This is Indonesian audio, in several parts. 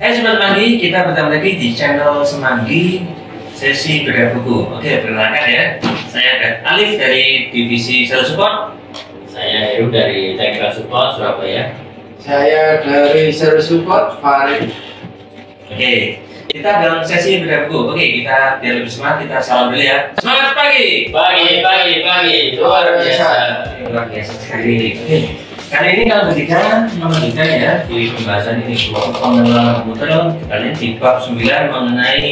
Hai Sobat Semanggi, kita bertemu lagi di channel Semanggi Sesi Bedah Buku. Oke, perkenalkan ya, saya Alif dari Divisi Sales Support. Saya Heru dari Technical Support Surabaya. Saya dari Sales Support Farid. Oke, kita dalam sesi bedah buku. Oke, kita biar lebih semangat, kita salam dulu ya. Semangat pagi! Pagi, luar biasa. Luar biasa sekali. Oke. Kali ini kalau bertiga melanjutkan ya di pembahasan ini pengenalan komputer kali ini di bab 9 mengenai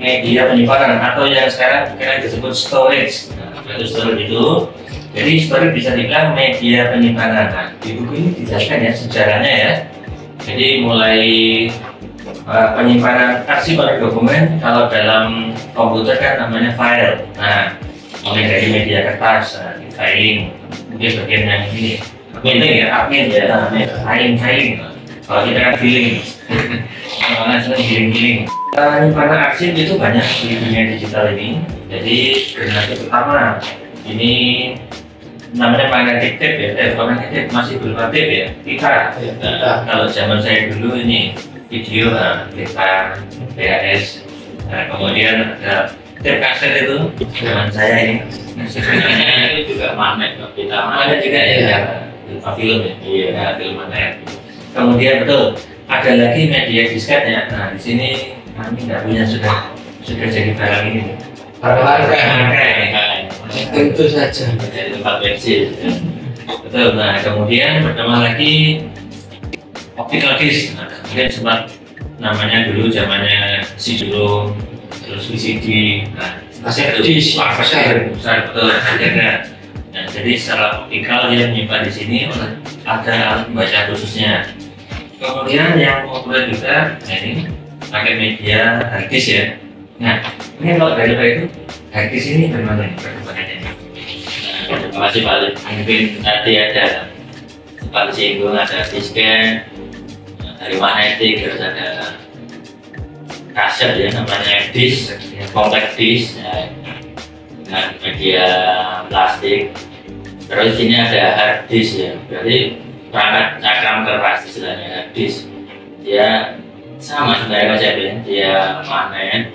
media penyimpanan atau yang sekarang kita disebut storage. Nah, itu storage itu jadi storage bisa dibilang media penyimpanan. Nah, di buku ini dijelaskan ya sejarahnya ya. Jadi mulai penyimpanan arsip atau dokumen kalau dalam komputer kan namanya file. Nah, mulai dari media kertas, filing, mungkin bagian yang ini. Admin ya, filing. Kalau kita kan feeling, senang giling-giling. Penyimpanan arsip itu banyak di dunia digital ini. Jadi generasi pertama ini namanya magnetic tape ya, magnetic tape masih berupa tape ya, pita. Kalau zaman saya dulu ini video, pita, VHS. Nah, kemudian ada tape kaset itu zaman saya ini. Itu juga magnet, kita Magnet juga ya. Film ya, iya, film magnet. Kemudian betul, ada lagi media disket ya. Nah, di sini kami nggak punya sudah jadi barang ini. Tentu saja. Dari tempat bensin. Betul. Nah, kemudian pertama lagi optical disc. Nah, kemudian sempat namanya dulu zamannya CD-ROM, terus VCD. Nah, besar betul. Nah, jadi secara optikal dia menyimpan di sini ada alat membaca khususnya. Kemudian yang populer juga, nah ini pakai media hard disk ya. Nah, ini kalau dari Pak itu hard disk ini bagaimana perkembangannya? Terima kasih Pak Alif. Mungkin tadi ada sempat disinggung ada disket dari magnetik, terus ada kaset ya namanya disk, compact disk ya, dengan media plastik. Terus ini ada hard disk ya, berarti perangkat cakram keras istilahnya hard disk. Dia sama sebenarnya konsepnya, dia magnet,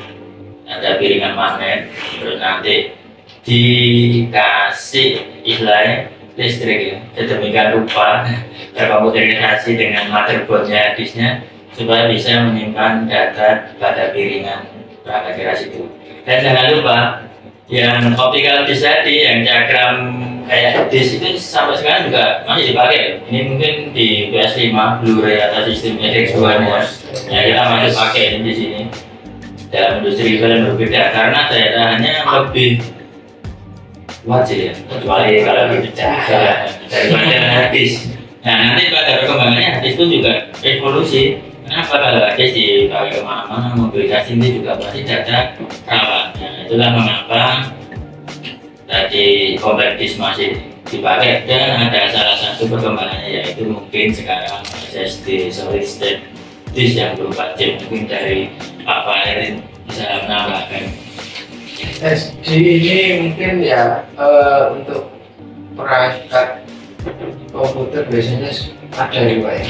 ada piringan magnet, terus nanti dikasih istilahnya listrik ya, sedemikian rupa terkomputerisasi dengan motherboardnya disknya supaya bisa menyimpan data pada piringan perangkat keras itu. Dan jangan lupa yang optical disk tadi, yang cakram kayak disk itu sampai sekarang juga masih dipakai. Ini mungkin di PS5, Blu-ray atau sistem X2 ya kita masih pakai di sini. Dalam industri film berbeda karena daya tahannya lebih wajib ya, kecuali kalau dipecah daripada disk. Nah, nanti pada perkembangannya disk itu juga evolusi. Kenapa kalau disk dipakai kemana-mana, mobilisasi ini juga pasti data rawan. Nah, itulah mengapa tadi compact disk masih dipakai dan ada salah satu perkembangannya yaitu mungkin sekarang SSD solid state disk yang berupa chip. Mungkin dari Pak Farid bisa menambahkan. SD ini mungkin ya untuk perangkat komputer biasanya ada juga ya,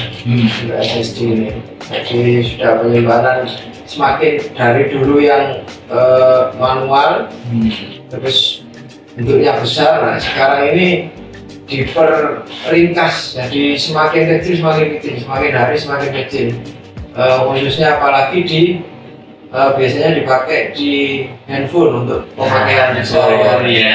juga SSD ini. Jadi sudah penyimpanan semakin dari dulu yang manual, terus bentuknya besar. Nah, sekarang ini diperringkas, jadi semakin kecil, semakin hari semakin kecil. Khususnya apalagi di biasanya dipakai di handphone untuk pemakaian sehari-hari.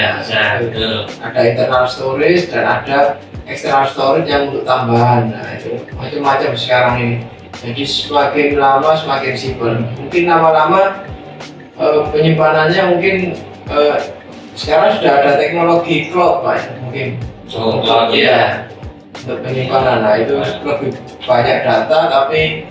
Ada internal storage dan ada external storage yang untuk tambahan. Nah, itu macam-macam sekarang ini. Jadi semakin lama semakin simpel. Mungkin lama-lama penyimpanannya mungkin sekarang sudah ada teknologi cloud Pak ya, mungkin. Cloud ya untuk penyimpanan. Nah, itu lebih banyak data tapi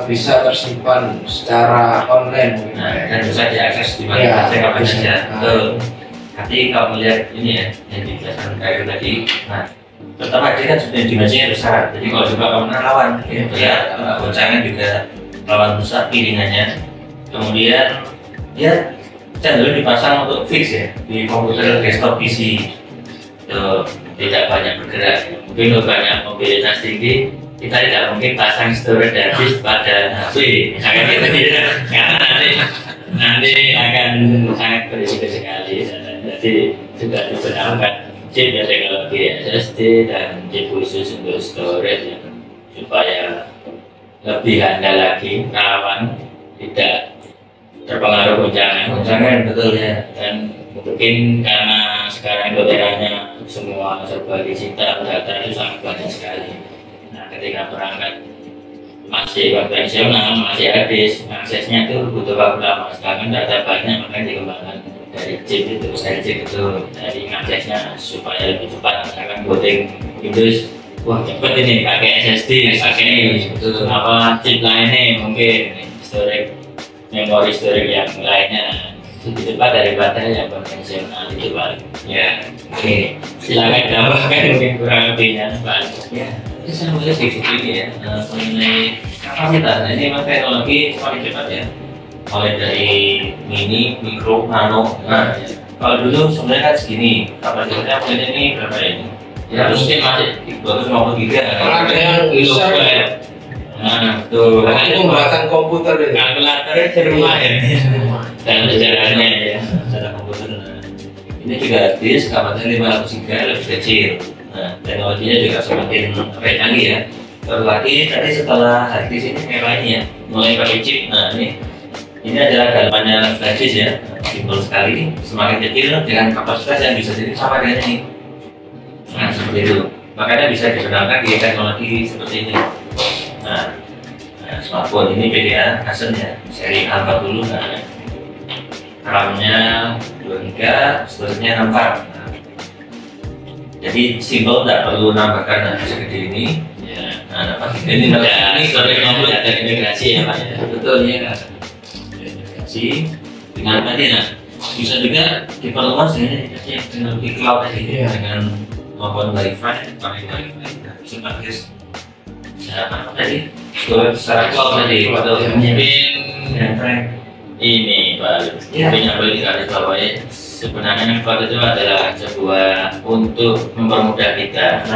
bisa tersimpan secara online. Nah, dan bisa diakses di mana saja kapan saja. Betul. Tapi kalau melihat ini ya yang dijelaskan kayak tadi, nah pertama dia kan sebenarnya dimensinya besar. Jadi kalau juga kamu lawan, ya goncangan juga lawan besar piringannya. Kemudian dia cenderung dipasang untuk fix ya di komputer desktop PC. Tidak banyak bergerak. Mungkin banyak mobilitas tinggi kita tidak mungkin pasang storage disk pada HP, akan gitu tidak, karena nanti akan sangat berisiko sekali. Jadi juga dibenarkan chip ya, teknologi SSD dan chip khusus untuk storage ya, supaya lebih handal lagi, rawan, tidak terpengaruh goncangan, betul ya. dan mungkin karena sekarang itu eranya semua serba digital, data itu sangat banyak sekali. Nah, ketika berangkat masih konvensional, masih habis, aksesnya itu butuh waktu lama. Sedangkan data banyak, makanya dikembangkan dari chip itu, dari aksesnya supaya lebih cepat. Misalkan booting Windows, wah cepet ini pakai SSD, pakai apa chip lainnya, mungkin storage, memori storage yang lainnya lebih cepat daripada yang konvensional itu Pak. Ya, oke. Silakan tambahkan mungkin kurang lebihnya Pak. Ya, ini saya melihat di video ini ya, mengenai kapasitas. Nah, ini memang teknologi semakin cepat ya, mulai dari mini, mikro, nano. Nah, kalau dulu sebenarnya kan segini, kapasitasnya mungkin ini berapa ini? Ya mungkin masih 250 giga. Ada yang bisa Nah, tuh pembuatan komputer itu. kalkulatornya serumah ya. Dan sejarahnya ya. Cara komputer. Ini juga disk kapasitasnya 500 giga, lebih kecil. Nah, teknologinya juga semakin canggih ya. Baru lagi tadi setelah hard disk ini kayak ya, mulai pakai chip. Nah, ini adalah dalamannya flash disk ya, simpel sekali, semakin kecil dengan kapasitas yang bisa jadi sama dengan ini. Nah, seperti itu. Makanya bisa digunakan di teknologi seperti ini. Nah, smartphone ini PDA Asus ya, seri A40. Nah, RAM-nya 2 GB, storage-nya 64. Nah, jadi simple, tidak perlu nambahkan segede ini. Ya. Nah, dapat ini storage ada integrasi ya Pak. betul ya. Integrasi dengan tadi, nah bisa juga diperluas dengan teknologi cloud tadi dengan maupun wifi, pakai wifi, bisa pakai apa tadi? Storage secara cloud tadi, betul. Mungkin ini Pak, mungkin yang boleh digarisbawahi, sebenarnya cloud itu adalah sebuah untuk mempermudah kita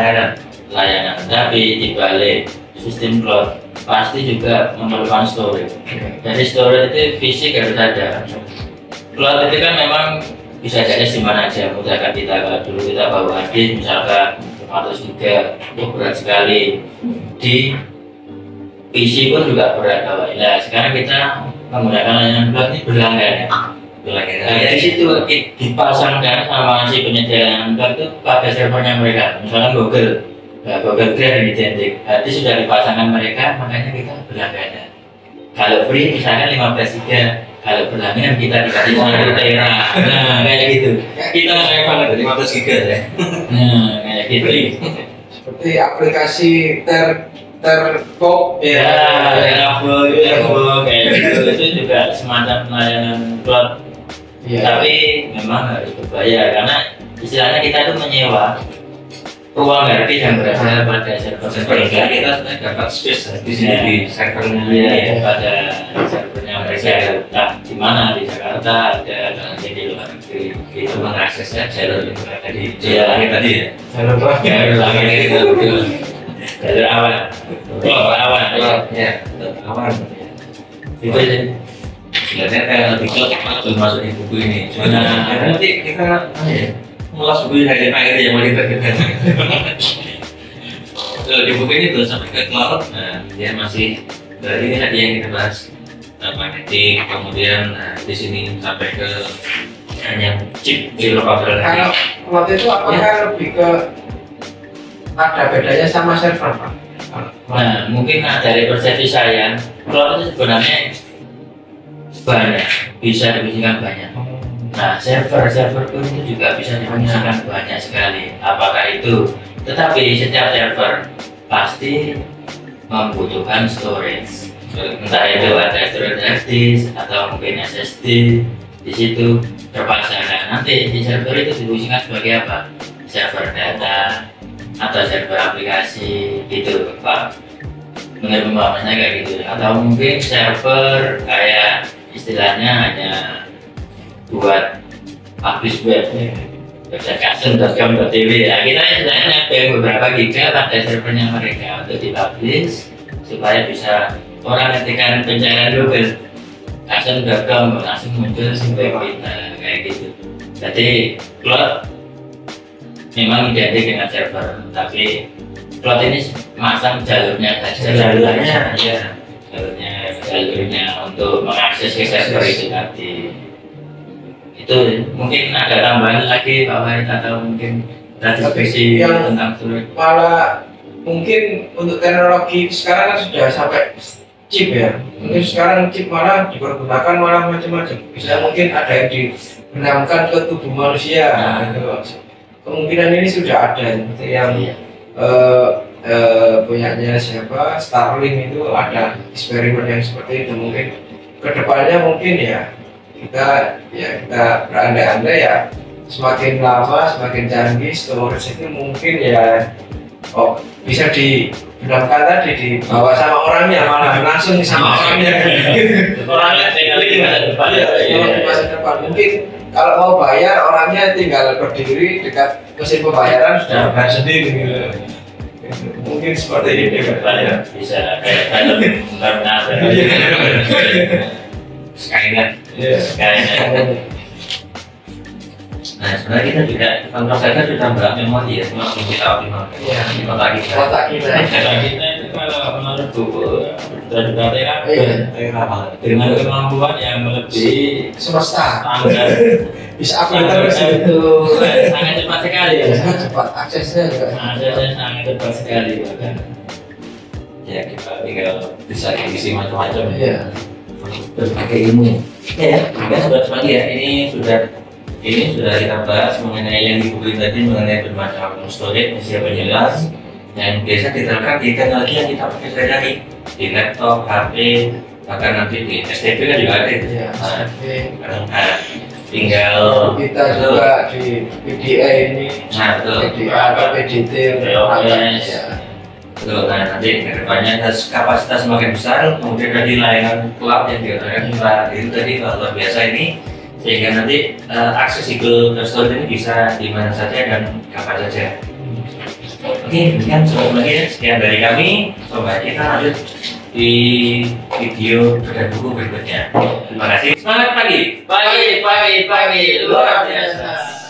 layanan, tapi dibalik sistem cloud pasti juga memerlukan storage. Jadi storage itu fisik harus ada. Cloud itu kan memang bisa jadi di mana aja, misalkan kita kalau dulu kita bawa disk misalkan 500 GB, itu berat sekali. Di PC pun juga berat bawa. Nah, sekarang kita menggunakan layanan cloud ini berlangganan. Nah, di situ dipasangkan sama si penyedia layanan cloud itu pada servernya mereka. Misalkan Google, nah, Google Drive identik. Berarti sudah dipasangkan mereka, makanya kita berlangganan. Kalau free misalkan 15 GB, kalau berlangganan kita dikasih 1 tera. Nah, kayak gitu. Kita kayak banget 15 GB ya. Nah, kayak gitu. Seperti aplikasi terpop Terabol kayak gitu. Itu juga semacam layanan cloud. Tapi memang harus berbayar karena istilahnya kita itu menyewa ruang harddisk yang berada pada server Sehingga kita dapat space di sini di servernya. Iya, pada servernya mereka. Nah, di mana di Jakarta ada, nanti di luar negeri. Itu mengaksesnya jalur internet tadi. Iya. Langit tadi ya. Jalur langit itu jalur awan. Oh, awan. Ya, awan. Itu aja. Sebenarnya kayak lebih belum masuk di buku ini. Cuma nanti kita ngulas buku dari akhir yang mau diterjemahkan. Kalau di buku ini belum sampai ke cloud, nah dia masih dari ini tadi yang kita bahas magnetik, kemudian di sini sampai ke yang chip di lokal. Kalau cloud itu apakah lebih ke ada bedanya sama server Pak? Nah, mungkin dari persepsi saya, cloud itu sebenarnya banyak, bisa dibisikkan banyak. Nah, server pun itu juga bisa dibisikkan banyak sekali. Apakah itu? Tetapi setiap server pasti membutuhkan storage. Entah itu ada storage hard disk atau mungkin SSD. Di situ terpasang. Nah, nanti di server itu dibisikkan sebagai apa? Server data atau server aplikasi gitu, Pak. Menurut pemahaman saya kayak gitu. Atau mungkin server kayak istilahnya hanya buat publish web. website kasen.com.tw ya. Kita istilahnya nempel beberapa giga pada servernya mereka untuk dipublish supaya bisa orang ketika pencarian Google kasen.com langsung muncul sampai kita kayak gitu. Jadi cloud memang identik dengan server, tapi cloud ini masang jalurnya saja. Jalurnya untuk mengakses ke server itu tadi. Itu mungkin ada tambahan lagi Pak Wahid atau mungkin diskusi yang tentang surat. malah mungkin untuk teknologi sekarang kan sudah sampai chip ya. Mungkin sekarang chip malah dipergunakan malah macam-macam. Bisa mungkin ada yang dibenamkan ke tubuh manusia. Gitu. Kemungkinan ini sudah ada seperti yang punyanya siapa Starlink itu ada eksperimen yang seperti itu. Mungkin kedepannya mungkin ya kita berandai-andai ya semakin lama semakin canggih storage itu mungkin ya bisa dibenamkan tadi dibawa sama orangnya malah langsung sama orangnya Orangnya tinggal di masa depan ya, di masa depan mungkin kalau mau bayar orangnya tinggal berdiri dekat mesin pembayaran sudah bayar sendiri gitu. Mungkin seperti ini kan bisa kayak film Terminator Skynet. Nah sebenarnya kita juga kantor saya sudah berat memori ya, cuma belum kita optimalkan. Iya. Di kota kita. Kota kita. Kita itu kalau menurut buku sudah Iya. dengan kemampuan yang melebihi Semesta standar bisa upgrade terus itu sangat cepat sekali ya. sangat cepat aksesnya juga. Aksesnya sangat cepat sekali bahkan. Ya kita tinggal bisa isi macam-macam. Iya. Berbagai ilmu. Ya, sobat ya, ini sudah kita bahas mengenai yang dibukuin tadi mengenai bermacam storage, media penjelas yang biasa diterapkan di teknologi yang kita pakai sehari-hari di laptop, HP, bahkan nanti di STP kan juga ada itu. Iya. Nah, tinggal Kita juga di PDA ini, Nah, betul. PDA atau PDT POS. ya. Betul, nah nanti kedepannya kapasitas semakin besar, kemudian tadi layanan cloud yang dikatakan itu tadi luar biasa ini, sehingga nanti aksesibel storage ini bisa di mana saja dan kapan saja. Oke, demikian sobat lagi ya, sekian dari kami. Sobat kita lanjut di video dan buku berikutnya. Terima kasih. Semangat pagi. Pagi luar biasa.